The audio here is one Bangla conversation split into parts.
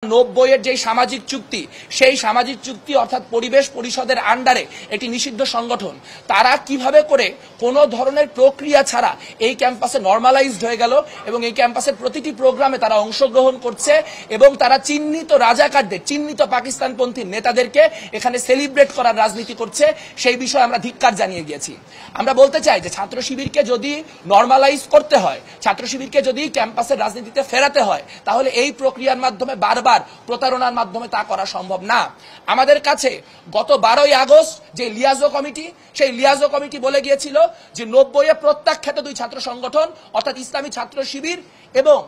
90-এর যে সামাজিক চুক্তি সেই সামাজিক চুক্তি অর্থাৎ পরিবেশ পরিষদের আন্ডারে এটি নিষিদ্ধ সংগঠন তারা কিভাবে করে কোনো ধরনের প্রক্রিয়া ছাড়া এই ক্যাম্পাসে নরমালাইজড হয়ে গেল এবং এই ক্যাম্পাসের প্রতিটি প্রোগ্রামে তারা অংশগ্রহণ করছে এবং তারা চিহ্নিত রাজাকারদের চিহ্নিত পাকিস্তানপন্থী নেতাদেরকে এখানে সেলিব্রেট করার রাজনীতি করছে সেই বিষয়ে আমরা ধিক্কার জানিয়ে গিয়েছি। আমরা বলতে চাই যে ছাত্র শিবিরকে যদি নরমালাইজ করতে হয়, ছাত্র শিবিরকে যদি ক্যাম্পাসের রাজনীতিতে ফেরাতে হয়, তাহলে এই প্রক্রিয়ার মাধ্যমে বারবার প্রতারণার মাধ্যমে তা করা সম্ভব না। আমাদের কাছে গত 12ই আগস্ট যে লিয়াজো কমিটি, সেই লিয়াজো কমিটি বলে গিয়েছিল যে 90-এ প্রত্যাখ্যাত দুই ছাত্র সংগঠন অর্থাৎ ইসলামী ছাত্র শিবির এবং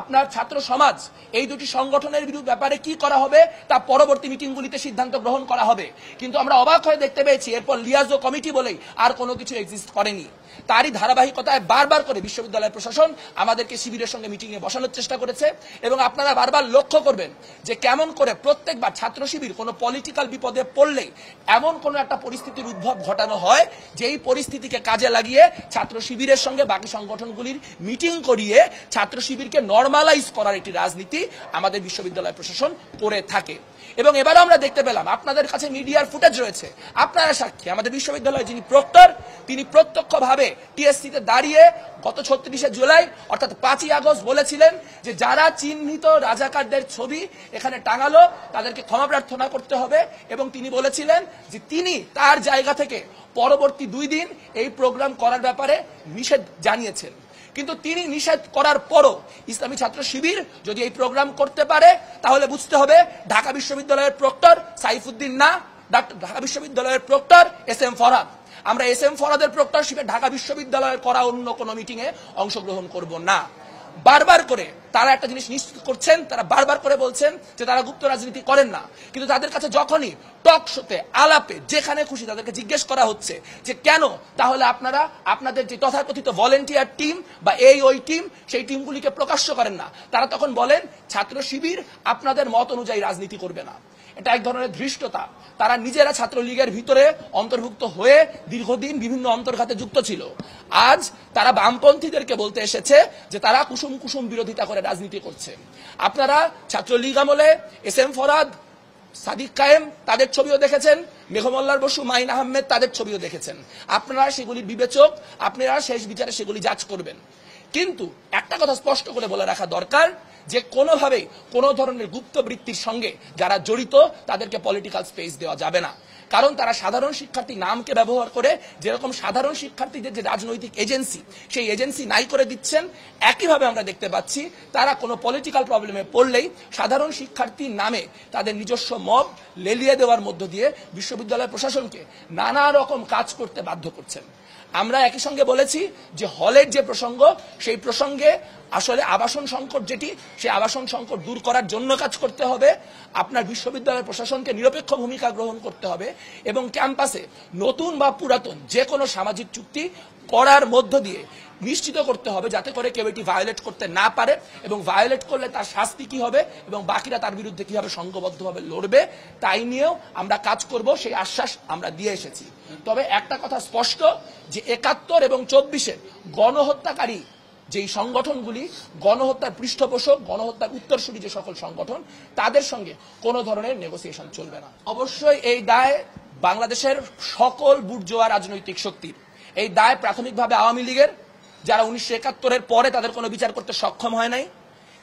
আপনার ছাত্র সমাজ এই দুটি সংগঠনের ব্যাপারে কি করা হবে তা পরবর্তী মিটিংগুলিতে সিদ্ধান্ত গ্রহণ করা হবে। কিন্তু আমরা অবাক হয়ে দেখতে পেয়েছি এরপর লিয়াজো কমিটি বলেই আর কোনো কিছু এক্সিস্ট করেনি। তারই ধারাবাহিকতায় বারবার করে বিশ্ববিদ্যালয় প্রশাসন আমাদেরকে শিবিরের সঙ্গে মিটিংয়ে বসানোর চেষ্টা করেছে এবং আপনারা বারবার লক্ষ্য করবেন যে কেমন করে প্রত্যেকবার ছাত্র শিবির কোনো পলিটিক্যাল বিপদে পড়লেই এমন কোনো একটা পরিস্থিতির উদ্ভব ঘটানো হয় যেই পরিস্থিতিকে কাজে লাগিয়ে ছাত্র শিবিরের সঙ্গে বাকি সংগঠনগুলির মিটিং করিয়ে ছাত্র শিবিরকে নরমালাইজ করার একটি রাজনীতি আমাদের বিশ্ববিদ্যালয় প্রশাসন করে থাকে। এবং এবারও আমরা দেখতে পেলাম, আপনাদের কাছে মিডিয়ার ফুটেজ রয়েছে, আপনারা সাক্ষী, আমাদের বিশ্ববিদ্যালয়ের যিনি প্রক্টর তিনি প্রত্যক্ষভাবে টিএসসিতে দাঁড়িয়ে গত 36শে জুলাই অর্থাৎ 5ই আগস্ট বলেছিলেন যে যারা চিহ্নিত রাজাকারদের ছবি এখানে টাঙালো তাদেরকে ক্ষমা প্রার্থনা করতে হবে এবং তিনি বলেছিলেন যে তিনি তার জায়গা থেকে পরবর্তী 2 দিন এই প্রোগ্রাম করার ব্যাপারে নিষেধ জানিয়েছেন। কিন্তু তিনি নিষেধ করার পরও ইসলামী ছাত্র শিবির যদি এই প্রোগ্রাম করতে পারে তাহলে বুঝতে হবে ঢাকা বিশ্ববিদ্যালয়ের প্রক্টর সাইফুদ্দিন না, ঢাকা বিশ্ববিদ্যালয়ের প্রক্টর এস.এম. ফরহাদ। আমরা এস.এম. ফরহাদের প্রক্টরশিপে ঢাকা বিশ্ববিদ্যালয়ের করা অন্য কোনো মিটিং এ অংশগ্রহণ করব না। বারবার করে তারা একটা জিনিস নিশ্চিত করছেন, তারা বারবার করে বলছেন যে তারা গুপ্ত রাজনীতি করেন না, কিন্তু তাদের কাছে যখনই টক শোতে আলাপে যেখানে খুশি তাদেরকে জিজ্ঞেস করা হচ্ছে যে কেন তাহলে আপনারা আপনাদের যে তথাকথিত ভলেন্টিয়ার টিম বা ওই টিম সেই টিমগুলিকে প্রকাশ্য করেন না, তারা তখন বলেন ছাত্র শিবির আপনাদের মত অনুযায়ী রাজনীতি করবে না। এটা এক ধরনের ধৃষ্টতা। তারা নিজেরা ছাত্রলীগের ভিতরে অন্তর্ভুক্ত হয়ে দীর্ঘদিন বিভিন্ন অন্তর্ঘাতে যুক্ত ছিল। আজ তারা বামপন্থীদেরকে বলতে এসেছে যে তারা কুসুম কুসুম বিরোধিতা করে রাজনীতি করছে। আপনারা ছাত্রলীগ আমলে এস.এম. ফরহাদ, সাদিক কায়েম তাদের ছবিও দেখেছেন, মেঘমল্লার বসু, মাইন আহমেদ তাদের ছবিও দেখেছেন। আপনারা সেগুলির বিবেচক, আপনারা শেষ বিচারে সেগুলি যাচ করবেন। কিন্তু একটা কথা স্পষ্ট করে বলে রাখা দরকার যে কোনোভাবেই কোনো ধরনের গুপ্ত বৃত্তির সঙ্গে যারা জড়িত তাদেরকে পলিটিক্যাল স্পেস দেওয়া যাবে না। কারণ তারা সাধারণ শিক্ষার্থী নামকে ব্যবহার করে যেরকম সাধারণ শিক্ষার্থীদের যে রাজনৈতিক এজেন্সি সেই এজেন্সি নাই করে দিচ্ছেন, একইভাবে আমরা দেখতে পাচ্ছি তারা কোনো পলিটিক্যাল প্রবলেমে পড়লেই সাধারণ শিক্ষার্থীর নামে তাদের নিজস্ব মব লেলিয়ে দেওয়ার মধ্য দিয়ে বিশ্ববিদ্যালয় প্রশাসনকে নানা রকম কাজ করতে বাধ্য করছেন। আমরা একই সঙ্গে বলেছি যে হলের যে প্রসঙ্গ সেই প্রসঙ্গে আসলে আবাসন সংকট যেটি, সেই আবাসন সংকট দূর করার জন্য কাজ করতে হবে। আপনার বিশ্ববিদ্যালয় প্রশাসনকে নিরপেক্ষ ভূমিকা গ্রহণ করতে হবে এবং ক্যাম্পাসে নতুন বা পুরাতন যে কোনো সামাজিক চুক্তি করার মধ্য দিয়ে নিশ্চিত করতে হবে যাতে করে কেউ এটি ভায়োলেট করতে না পারে এবং ভায়োলেট করলে তার শাস্তি কি হবে এবং বাকিরা তার বিরুদ্ধে কিভাবে সংঘবদ্ধভাবে লড়বে তাই নিয়েও আমরা কাজ করব, সেই আশ্বাস আমরা দিয়ে এসেছি। তবে একটা কথা স্পষ্ট যে 71 এবং 24-এর গণহত্যাকারী যেই সংগঠনগুলি, গণহত্যার পৃষ্ঠপোষক, গণহত্যার উত্তরসূরি যে সকল সংগঠন, তাদের সঙ্গে কোনো ধরনের নেগোসিয়েশন চলবে না। অবশ্যই এই দায় বাংলাদেশের সকল বুর্জোয়া রাজনৈতিক শক্তির। এই দায় প্রাথমিকভাবে আওয়ামী লীগের, যারা 1971-এর পরে তাদের কোনো বিচার করতে সক্ষম হয় নাই।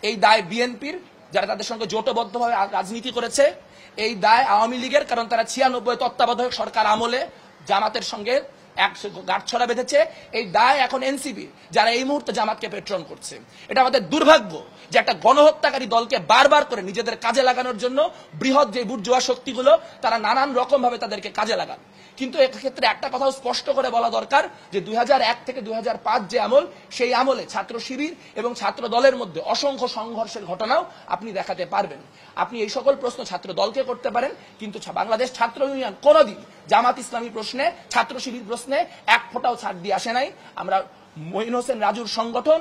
এই দায় বিএনপির, যারা তাদের সঙ্গে জোটবদ্ধভাবে রাজনীতি করেছে। এই দায় আওয়ামী লীগের, কারণ তারা 96 তত্ত্বাবধায়ক সরকার আমলে জামাতের সঙ্গে গাঁটছড়া বেঁধেছে। এই দায় এখন এনসিপি, যারা এই মুহূর্তে জামাতকে পেট্রন করছে। এটা আমাদের দুর্ভাগ্য যে একটা গণহত্যাকারী দলকে বারবার করে নিজেদের কাজে লাগানোর জন্য বৃহৎ যে বুর্জোয়া শক্তিগুলো তারা নানান রকম ভাবে তাদেরকে কাজে লাগান। কিন্তু এক্ষেত্রে একটা কথাও স্পষ্ট করে বলা দরকার যে 2001 থেকে 2005 যে আমল, সেই আমলে ছাত্র শিবির এবং ছাত্র দলের মধ্যে অসংখ্য সংঘর্ষের ঘটনাও আপনি দেখাতে পারবেন। আপনি এই সকল প্রশ্ন ছাত্র দলকে করতে পারেন, কিন্তু বাংলাদেশ ছাত্র ইউনিয়ন কোনোদিন জামাত ইসলামী প্রশ্নে, ছাত্র শিবির প্রশ্নে এক ফোঁটাও ছাড় দিয়ে আসে নাই। আমরা মঈন হোসেন রাজুর সংগঠন,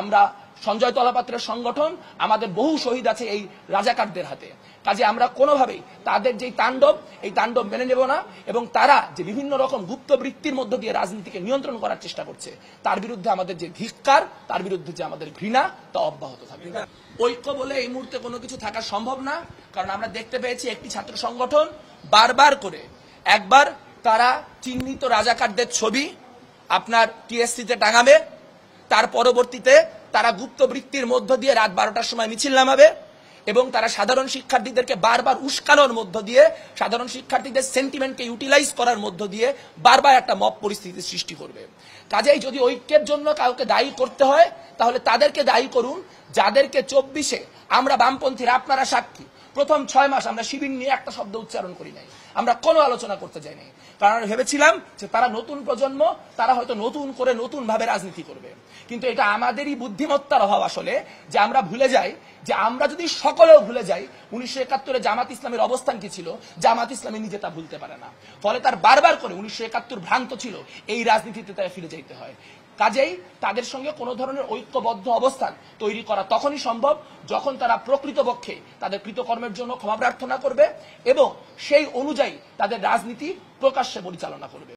আমরা সঞ্জয় তলাপাত্রের সংগঠন, আমাদের বহু শহীদ আছে এই রাজাকারদের হাতে। কাজে আমরা কোনোভাবেই তাদের যে তাণ্ডব, এই তাণ্ডব মেনে নেব না, এবং তারা যে বিভিন্ন রকম গুপ্ত বৃত্তির মধ্য দিয়ে রাজনীতিকে নিয়ন্ত্রণ করার চেষ্টা করছে, তার বিরুদ্ধে আমাদের যে ধিক্কার, তার বিরুদ্ধে যে আমাদের ঘৃণা, তা অব্যাহত থাকবে। ঐক্য বলে এই মুহূর্তে কোনো কিছু থাকা সম্ভব না, কারণ আমরা দেখতে পেয়েছি একটি ছাত্র সংগঠন বারবার করে, একবার তারা চিহ্নিত রাজাকারদের ছবি আপনার টিএসসিতে টাঙাবে, তার পরবর্তীতে তারা গুপ্ত বৃত্তির মধ্য দিয়ে রাত 12টার সময় মিছিল নামাবে, এবং তারা সাধারণ শিক্ষার্থীদেরকে বারবার উস্কানোর মধ্য দিয়ে, সাধারণ শিক্ষার্থীদের সেন্টিমেন্টকে ইউটিলাইজ করার মধ্য দিয়ে বারবার একটা মব পরিস্থিতি সৃষ্টি করবে। কাজেই যদি ঐক্যের জন্য কাউকে দায়ী করতে হয়, তাহলে তাদেরকে দায়ী করুন যাদেরকে 24-এ আমরা বামপন্থীরা, আপনারা সাক্ষী, প্রথম 6 মাস আমরা শিবির নিয়ে একটা শব্দ উচ্চারণ করি নাই, আমরা কোনো আলোচনা করতে যাই নাই, কারণ আমরা ভেবেছিলাম যে তারা নতুন প্রজন্ম, তারা হয়তো নতুন করে নতুন ভাবে রাজনীতি করবে। কিন্তু এটা আমাদেরই বুদ্ধিমত্তার অভাব আসলে, যে আমরা ভুলে যাই যে আমরা যদি সকলেও ভুলে যাই 1971-এ জামাত ইসলামের অবস্থান কি ছিল, জামাত ইসলামী নিজে তা ভুলতে পারে না। ফলে তার বারবার করে 1971 ভ্রান্ত ছিল, এই রাজনীতিতে তাই ফিরে যেতে হয়। কাজেই তাদের সঙ্গে কোনো ধরনের ঐক্যবদ্ধ অবস্থান তৈরি করা তখনই সম্ভব যখন তারা প্রকৃতপক্ষে তাদের কৃতকর্মের জন্য ক্ষমা প্রার্থনা করবে এবং সেই অনুযায়ী তাদের রাজনীতি প্রকাশ্যে পরিচালনা করবে।